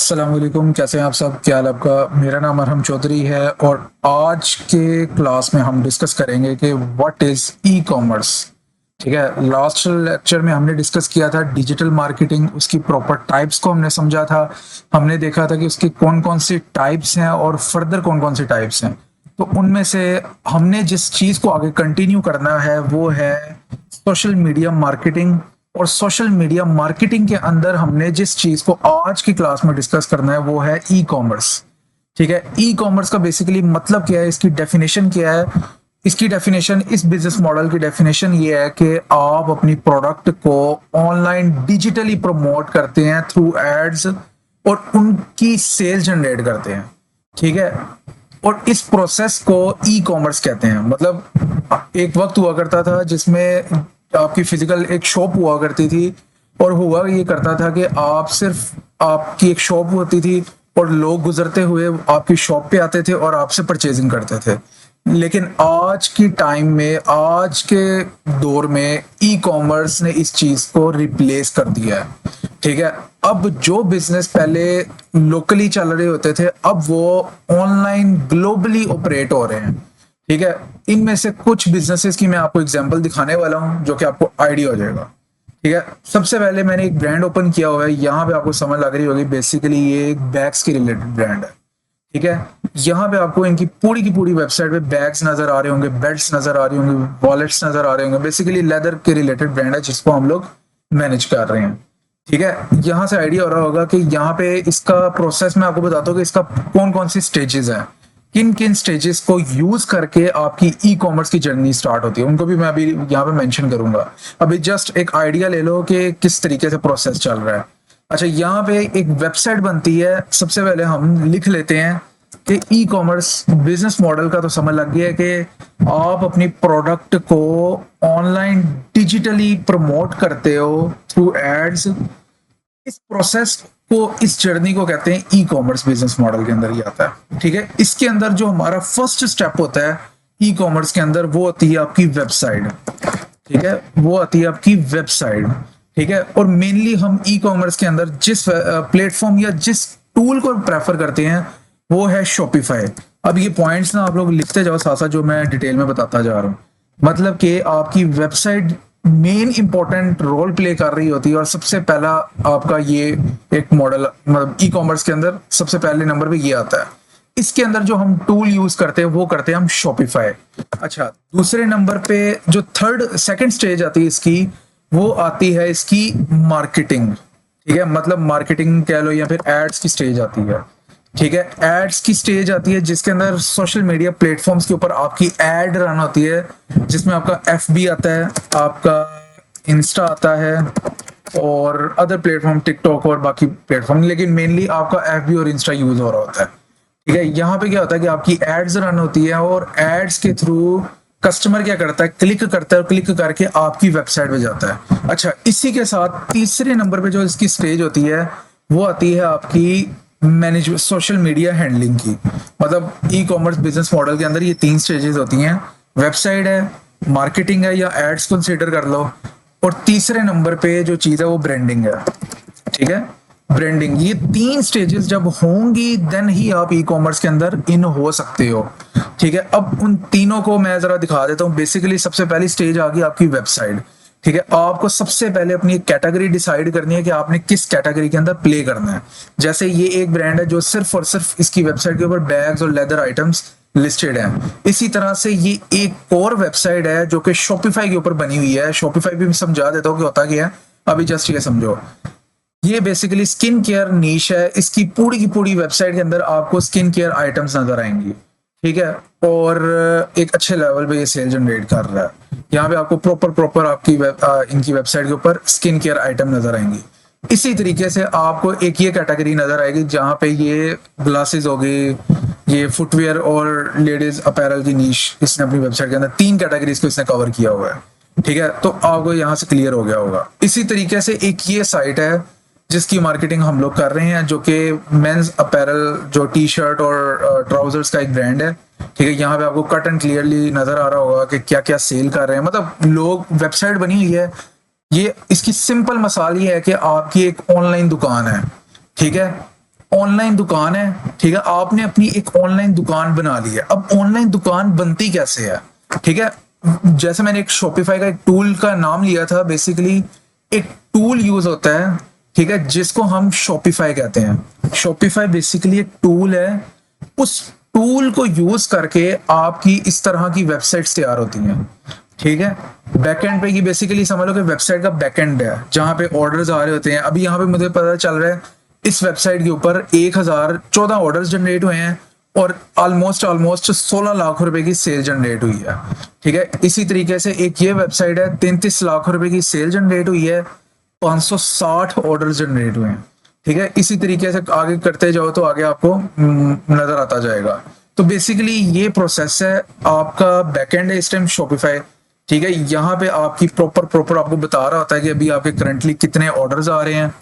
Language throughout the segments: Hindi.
अस्सलाम वालेकुम, कैसे हैं आप सब? क्या हाल आपका? मेरा नाम अरहम चौधरी है और आज के क्लास में हम डिस्कस करेंगे कि व्हाट इज़ ई-कॉमर्स। ठीक है, लास्ट लेक्चर में हमने डिस्कस किया था डिजिटल मार्केटिंग, उसकी प्रॉपर टाइप्स को हमने समझा था। हमने देखा था कि उसकी कौन-कौन सी टाइप्स हैं और फर्दर कौन-कौन सी टाइप्स हैं। तो उनमें से हमने जिस चीज़ को आगे कंटिन्यू करना है वो है सोशल मीडिया मार्केटिंग। और सोशल मीडिया मार्केटिंग के अंदर हमने जिस चीज को आज की क्लास में डिस्कस करना है वो है ई कॉमर्स। ठीक है, ई कॉमर्स का बेसिकली मतलब क्या है, इसकी डेफिनेशन क्या है? इसकी डेफिनेशन, इस बिजनेस मॉडल की डेफिनेशन ये है कि आप अपनी प्रोडक्ट को ऑनलाइन डिजिटली प्रमोट करते हैं थ्रू एड्स और उनकी सेल जनरेट करते हैं। ठीक है, और इस प्रोसेस को ई कॉमर्स कहते हैं। मतलब एक वक्त हुआ करता था जिसमें आपकी फिजिकल एक शॉप हुआ करती थी और हुआ ये करता था कि आप सिर्फ आपकी एक शॉप होती थी और लोग गुजरते हुए आपकी शॉप पे आते थे और आपसे परचेजिंग करते थे। लेकिन आज की टाइम में, आज के दौर में ई कॉमर्स ने इस चीज को रिप्लेस कर दिया है। ठीक है, अब जो बिजनेस पहले लोकली चल रहे होते थे अब वो ऑनलाइन ग्लोबली ऑपरेट हो रहे हैं। ठीक है, इनमें से कुछ बिजनेसेस की मैं आपको एग्जांपल दिखाने वाला हूं जो कि आपको आइडिया हो जाएगा। ठीक है, सबसे पहले मैंने एक ब्रांड ओपन किया हुआ है, यहाँ पे आपको समझ लग रही होगी बेसिकली ये एक बैग्स के रिलेटेड ब्रांड है। ठीक है, यहाँ पे आपको इनकी पूरी की पूरी वेबसाइट पे बैग्स नजर आ रहे होंगे, बेल्ट्स नजर आ रही होंगे, वॉलेट्स नजर आ रहे होंगे। बेसिकली लेदर के रिलेटेड ब्रांड है जिसको हम लोग मैनेज कर रहे हैं। ठीक है, यहाँ से आइडिया हो रहा होगा कि यहाँ पे इसका प्रोसेस मैं आपको बताता हूँ कि इसका कौन कौन सी स्टेजेस हैं, किन किन स्टेजेस को यूज करके आपकी ई कॉमर्स की जर्नी स्टार्ट होती है, उनको भी मैं अभी यहाँ पे मेंशन करूंगा। अभी जस्ट एक आइडिया ले लो कि किस तरीके से प्रोसेस चल रहा है। अच्छा, यहाँ पे एक वेबसाइट बनती है। सबसे पहले हम लिख लेते हैं कि ई कॉमर्स बिजनेस मॉडल का तो समझ लग गया है कि आप अपनी प्रोडक्ट को ऑनलाइन डिजिटली प्रमोट करते हो थ्रू एड्स। इस प्रोसेस को, इस जर्नी को कहते हैं ई कॉमर्स। बिजनेस मॉडल के अंदर ही आता है। ठीक है, इसके अंदर जो हमारा फर्स्ट स्टेप होता है ई कॉमर्स के अंदर वो होती है आपकी वेबसाइट। ठीक है, वो आती है आपकी वेबसाइट। ठीक है, और मेनली हम ई कॉमर्स के अंदर जिस प्लेटफॉर्म या जिस टूल को प्रेफर करते हैं वो है शॉपिफाई। अब ये पॉइंट्स ना आप लोग लिखते जाओ साथ साथ जो मैं डिटेल में बताता जा रहा हूँ। मतलब कि आपकी website main important role play कर रही होती है और सबसे पहला आपका ये एक मॉडल, मतलब ई कॉमर्स के अंदर सबसे पहले नंबर पे ये आता है। इसके अंदर जो हम टूल यूज करते हैं वो करते हैं हम शॉपिफाई। अच्छा, दूसरे नंबर पे जो सेकंड स्टेज आती है इसकी, वो आती है इसकी मार्केटिंग। ठीक है, मतलब मार्केटिंग कह लो या फिर एड्स की स्टेज आती है। ठीक है, एड्स की स्टेज आती है जिसके अंदर सोशल मीडिया प्लेटफॉर्म्स के ऊपर आपकी एड रन होती है, जिसमें आपका एफबी आता है, आपका इंस्टा आता है और अदर प्लेटफॉर्म टिकटॉक और बाकी प्लेटफॉर्म, लेकिन मेनली आपका एफबी और इंस्टा यूज हो रहा होता है। ठीक है, यहाँ पे क्या होता है कि आपकी एड्स रन होती है और एड्स के थ्रू कस्टमर क्या करता है, क्लिक करता है और क्लिक करके आपकी वेबसाइट पे जाता है। अच्छा, इसी के साथ तीसरे नंबर पे जो इसकी स्टेज होती है वो आती है आपकी मैनेजमेंट, सोशल मीडिया हैंडलिंग की। मतलब ई कॉमर्स बिजनेस मॉडल के अंदर ये तीन स्टेजेस होती हैं, वेबसाइट है, मार्केटिंग है या एड्स कंसीडर कर लो, और तीसरे नंबर पे जो चीज है वो ब्रांडिंग है। ठीक है, ब्रांडिंग। ये तीन स्टेजेस जब होंगी देन ही आप ई कॉमर्स के अंदर इन हो सकते हो। ठीक है, अब उन तीनों को मैं जरा दिखा देता हूँ। बेसिकली सबसे पहली स्टेज आ गई आपकी वेबसाइट। ठीक है, आपको सबसे पहले अपनी एक कैटेगरी डिसाइड करनी है कि आपने किस कैटेगरी के अंदर प्ले करना है। जैसे ये एक ब्रांड है जो सिर्फ और सिर्फ इसकी वेबसाइट के ऊपर बैग्स और लेदर आइटम्स लिस्टेड है। इसी तरह से ये एक और वेबसाइट है जो कि शॉपिफाई के ऊपर बनी हुई है। शॉपिफाई भी मैं समझा देता हूँ कि होता क्या है, अभी जस्ट ये समझो। ये बेसिकली स्किन केयर नीश है। इसकी पूरी की पूरी वेबसाइट के अंदर आपको स्किन केयर आइटम्स नजर आएंगी। ठीक है, और एक अच्छे लेवल पे ये सेल जनरेट कर रहा है। यहाँ पे आपको प्रॉपर आपकी इनकी वेबसाइट के ऊपर स्किन केयर आइटम नजर आएंगी। इसी तरीके से आपको एक ये कैटेगरी नजर आएगी जहाँ पे ये ग्लासेस हो गई, ये फुटवेयर और लेडीज अपैरल की नीश इसने अपनी वेबसाइट के अंदर तीन कैटेगरीज को इसने कवर किया हुआ है। ठीक है, तो आपको यहाँ से क्लियर हो गया होगा। इसी तरीके से एक ये साइट है जिसकी मार्केटिंग हम लोग कर रहे हैं, जो कि मेंस अपैरल, जो टी शर्ट और ट्राउजर्स का एक ब्रांड है। ठीक है, यहाँ पे आपको कट एंड क्लियरली नजर आ रहा होगा कि क्या क्या सेल कर रहे हैं। मतलब लोग, वेबसाइट बनी हुई है। ये इसकी सिंपल मिसाल ये है कि आपकी एक ऑनलाइन दुकान है। ठीक है, ऑनलाइन दुकान है, ठीक है, आपने अपनी एक ऑनलाइन दुकान बना ली है। अब ऑनलाइन दुकान बनती कैसे है, ठीक है, जैसे मैंने एक शॉपिफाई का एक टूल का नाम लिया था, बेसिकली एक टूल यूज होता है, ठीक है, जिसको हम शॉपिफाई कहते हैं। शॉपिफाई बेसिकली एक टूल है, उस टूल को यूज करके आपकी इस तरह की वेबसाइट्स तैयार होती हैं, ठीक है। बैकएंड पे, ये बेसिकली समझ लो कि वेबसाइट का बैकएंड है जहां पे ऑर्डर्स आ रहे होते हैं। अभी यहाँ पे मुझे पता चल रहा है इस वेबसाइट के ऊपर 1014 ऑर्डर्स जनरेट हुए हैं और ऑलमोस्ट 16 लाख रुपए की सेल जनरेट हुई है, ठीक है। इसी तरीके से एक ये वेबसाइट है, 33 लाख रुपए की सेल जनरेट हुई है, 560 ऑर्डर जनरेट हुए हैं, ठीक है। इसी तरीके से आगे करते जाओ तो आगे आपको नजर आता जाएगा। तो बेसिकली ये प्रोसेस है, आपका बैकएंड है इस टाइम शॉपिफाई, ठीक है। यहाँ पे आपकी प्रॉपर आपको बता रहा होता है कि अभी आपके करंटली कितने ऑर्डर्स आ रहे हैं,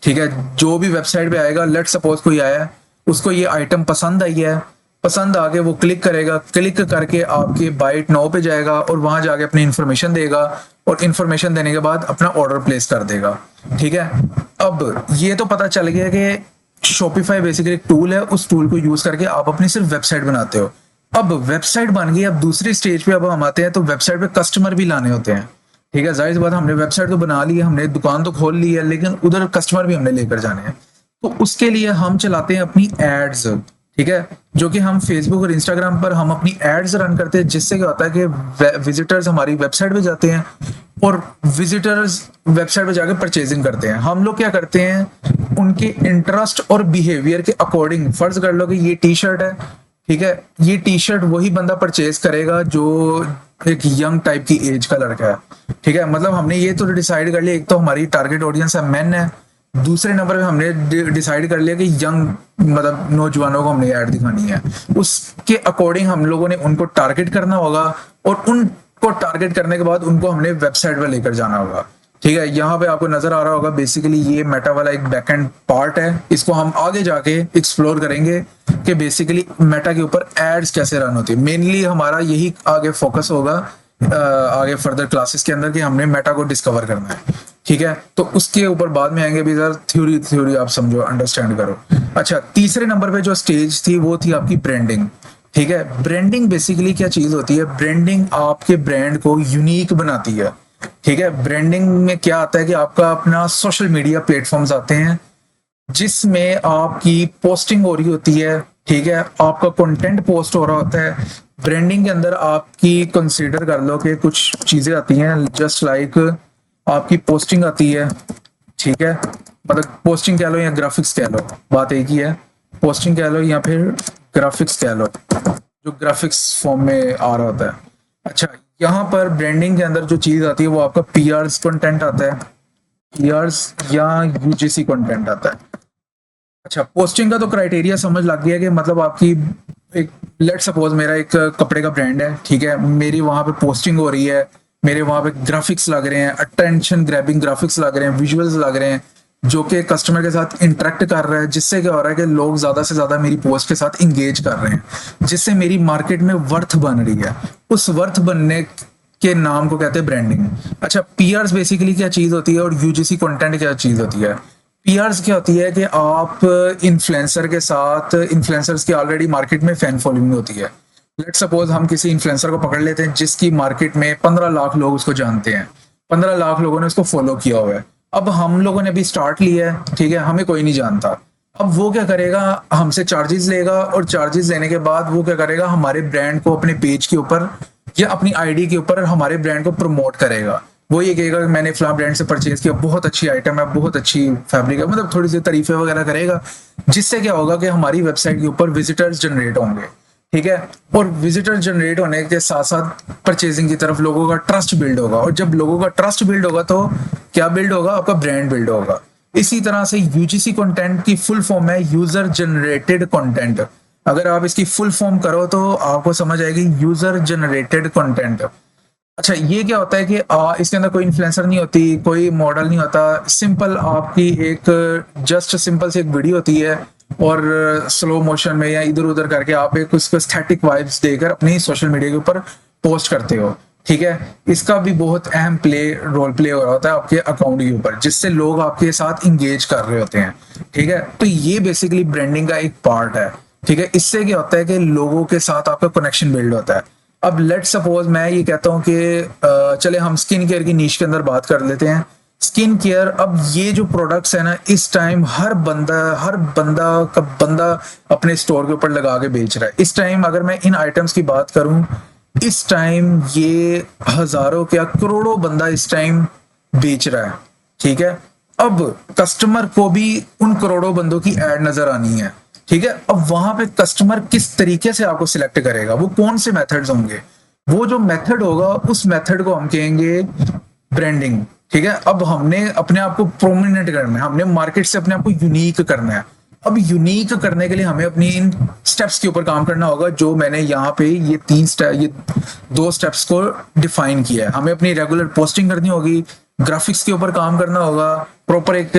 ठीक है। जो भी वेबसाइट पे आएगा, लेट सपोज कोई आया है, उसको ये आइटम पसंद आई है, पसंद आके वो क्लिक करेगा, क्लिक करके आपके बाइट नाउ पे जाएगा और वहां जाके अपनी इंफॉर्मेशन देगा और इंफॉर्मेशन देने के बाद अपना ऑर्डर प्लेस कर देगा, ठीक है। अब ये तो पता चल गया कि शॉपिफाई बेसिकली एक टूल है, उस टूल को यूज करके आप अपनी सिर्फ वेबसाइट बनाते हो। अब वेबसाइट बन गई, अब दूसरी स्टेज पे अब हम आते हैं, तो वेबसाइट पे कस्टमर भी लाने होते हैं, ठीक है। जाहिर सी बात, हमने वेबसाइट तो बना ली है, हमने दुकान तो खोल ली है, लेकिन उधर कस्टमर भी हमने लेकर जाने हैं। तो उसके लिए हम चलाते हैं अपनी एड्स, ठीक है, जो कि हम फेसबुक और इंस्टाग्राम पर हम अपनी एड्स रन करते हैं, जिससे क्या होता है कि विजिटर्स हमारी वेबसाइट पे जाते हैं और विजिटर्स वेबसाइट पे जाकर परचेजिंग करते हैं। हम लोग क्या करते हैं, उनके इंटरेस्ट और बिहेवियर के अकॉर्डिंग, फर्ज कर लो कि ये टी शर्ट है, ठीक है, ये टी शर्ट वही बंदा परचेज करेगा जो एक यंग टाइप की एज का लड़का है, ठीक है। मतलब हमने ये तो डिसाइड कर लिया, एक तो हमारी टारगेट ऑडियंस है मेन है, दूसरे नंबर पे हमने डिसाइड कर लिया कि यंग मतलब नौजवानों को हमने ऐड दिखानी है, उसके अकॉर्डिंग हम लोगों ने उनको टारगेट करना होगा और उनको टारगेट करने के बाद उनको हमने वेबसाइट पर लेकर जाना होगा, ठीक है। यहाँ पे आपको नजर आ रहा होगा बेसिकली ये मेटा वाला एक बैकएंड पार्ट है, इसको हम आगे जाके एक्सप्लोर करेंगे कि बेसिकली मेटा के ऊपर एड्स कैसे रन होती है। मेनली हमारा यही आगे फोकस होगा आगे फर्दर क्लासेस के अंदर कि हमने मेटा को डिस्कवर करना है, ठीक है। तो उसके ऊपर बाद में आएंगे भी, सर थ्योरी आप समझो, अंडरस्टैंड करो। अच्छा, तीसरे नंबर पे जो स्टेज थी वो थी आपकी ब्रांडिंग, ठीक है। ब्रांडिंग बेसिकली क्या चीज होती है, ब्रांडिंग आपके ब्रांड को यूनिक बनाती है, ठीक है। ब्रांडिंग में क्या आता है कि आपका अपना सोशल मीडिया प्लेटफॉर्म्स आते हैं जिसमें आपकी पोस्टिंग हो रही होती है, ठीक है, आपका कंटेंट पोस्ट हो रहा होता है। ब्रांडिंग के अंदर आपकी कंसीडर कर लो कि कुछ चीजें आती हैं, जस्ट लाइक आपकी पोस्टिंग आती है, ठीक है, मतलब पोस्टिंग कह लो या ग्राफिक्स कह लो, बात एक ही है, पोस्टिंग कह लो या फिर ग्राफिक्स कह लो, जो ग्राफिक्स फॉर्म में आ रहा होता है। अच्छा, यहाँ पर ब्रांडिंग के अंदर जो चीज आती है वो आपका पीआरस कंटेंट आता है, पीआरस या यूजीसी कंटेंट आता है। अच्छा, पोस्टिंग का तो क्राइटेरिया समझ लग गया कि मतलब आपकी एक, लेट सपोज मेरा एक कपड़े का ब्रांड है, ठीक है, मेरी वहां पे पोस्टिंग हो रही है, मेरे वहां पे ग्राफिक्स लग रहे हैं, अटेंशन ग्रैबिंग ग्राफिक्स लग रहे हैं, विजुअल्स लग रहे हैं, जो कि कस्टमर के साथ इंटरेक्ट कर रहा है, जिससे क्या हो रहा है कि लोग ज्यादा से ज्यादा मेरी पोस्ट के साथ इंगेज कर रहे हैं, जिससे मेरी मार्केट में वर्थ बन रही है। उस वर्थ बनने के नाम को कहते हैं ब्रांडिंग। अच्छा, पीआरस बेसिकली क्या चीज होती है और यूजीसी कंटेंट क्या चीज होती है। पीआरस क्या होती है कि आप इन्फ्लुएंसर के साथ, इन्फ्लुएंसर्स की ऑलरेडी मार्केट में फैन फॉलोइंग होती है। लेट सपोज हम किसी इन्फ्लुएंसर को पकड़ लेते हैं जिसकी मार्केट में 15 लाख लोग उसको जानते हैं, 15 लाख लोगों ने उसको फॉलो किया हुआ है। अब हम लोगों ने भी स्टार्ट लिया है, ठीक है, हमें कोई नहीं जानता। अब वो क्या करेगा, हमसे चार्जेस लेगा और चार्जेस लेने के बाद वो क्या करेगा, हमारे ब्रांड को अपने पेज के ऊपर या अपनी आईडी के ऊपर हमारे ब्रांड को प्रमोट करेगा। वो ये कहेगा कि मैंने फलां ब्रांड से परचेज किया, बहुत अच्छी आइटम है, बहुत अच्छी फैब्रिक है, मतलब थोड़ी सी तारीफें वगैरह करेगा, जिससे क्या होगा कि हमारी वेबसाइट के ऊपर विजिटर्स जनरेट होंगे, ठीक है। और विजिटर जनरेट होने के साथ साथ परचेजिंग की तरफ लोगों का ट्रस्ट बिल्ड होगा, और जब लोगों का ट्रस्ट बिल्ड होगा तो क्या बिल्ड होगा, आपका ब्रांड बिल्ड होगा। इसी तरह से यूजीसी कंटेंट की फुल फॉर्म है यूजर जनरेटेड कंटेंट। अगर आप इसकी फुल फॉर्म करो तो आपको समझ आएगी, यूजर जनरेटेड कंटेंट। अच्छा, ये क्या होता है कि इसके अंदर कोई इन्फ्लुएंसर नहीं होती, कोई मॉडल नहीं होता, सिंपल आपकी एक जस्ट सिंपल सी एक वीडियो होती है और स्लो मोशन में या इधर उधर करके आप एक उसको एस्थेटिक वाइब्स देकर अपनी सोशल मीडिया के ऊपर पोस्ट करते हो। ठीक है, इसका भी बहुत अहम रोल प्ले हो रहा होता है आपके अकाउंट के ऊपर, जिससे लोग आपके साथ इंगेज कर रहे होते हैं। ठीक है, तो ये बेसिकली ब्रांडिंग का एक पार्ट है। ठीक है, इससे क्या होता है कि लोगों के साथ आपका कनेक्शन बिल्ड होता है। अब लेट सपोज मैं ये कहता हूँ कि चले हम स्किन केयर की नीश के अंदर बात कर लेते हैं। स्किन केयर, अब ये जो प्रोडक्ट्स है ना, इस टाइम हर बंदा अपने स्टोर के ऊपर लगा के बेच रहा है। इस टाइम अगर मैं इन आइटम्स की बात करूं, इस टाइम ये हजारों क्या करोड़ों बंदा इस टाइम बेच रहा है। ठीक है, अब कस्टमर को भी उन करोड़ों बंदों की एड नजर आनी है। ठीक है, अब वहां पे कस्टमर किस तरीके से आपको सिलेक्ट करेगा, वो कौन से मेथड्स होंगे, वो जो मेथड होगा उस मेथड को हम कहेंगे ब्रांडिंग। ठीक है, अब हमने अपने आप को प्रोमिनेंट करना है, हमने मार्केट से अपने आप को यूनिक करना है। अब यूनिक करने के लिए हमें अपनी इन स्टेप्स के ऊपर काम करना होगा, जो मैंने यहाँ पे ये 2 स्टेप्स को डिफाइन किया है। हमें अपनी रेगुलर पोस्टिंग करनी होगी, ग्राफिक्स के ऊपर काम करना होगा, प्रॉपर एक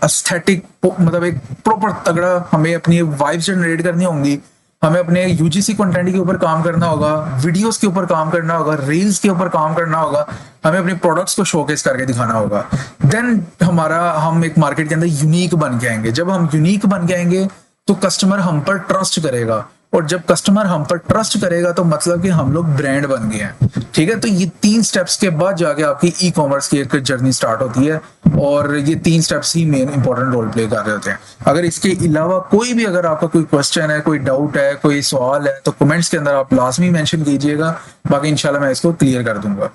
एस्थेटिक मतलब एक प्रॉपर तगड़ा हमें अपनी वाइब्स जनरेट करनी होंगी, हमें अपने यूजीसी कंटेंट के ऊपर काम करना होगा, वीडियोस के ऊपर काम करना होगा, रील्स के ऊपर काम करना होगा, हमें अपने प्रोडक्ट्स को शोकेस करके दिखाना होगा। देन हम एक मार्केट के अंदर यूनिक बन के आएंगे। जब हम यूनिक बन के आएंगे तो कस्टमर हम पर ट्रस्ट करेगा, और जब कस्टमर हम पर ट्रस्ट करेगा तो मतलब कि हम लोग ब्रांड बन गए हैं। ठीक है, तो ये 3 स्टेप्स के बाद जाके आपकी ई कॉमर्स की एक जर्नी स्टार्ट होती है, और ये 3 स्टेप्स ही मेन इंपॉर्टेंट रोल प्ले कर रहे होते हैं। अगर इसके अलावा कोई भी अगर आपका कोई क्वेश्चन है, कोई डाउट है, कोई सवाल है, तो कमेंट्स के अंदर आप लाजमी मेंशन कीजिएगा, बाकी इंशाल्लाह मैं इसको क्लियर कर दूंगा।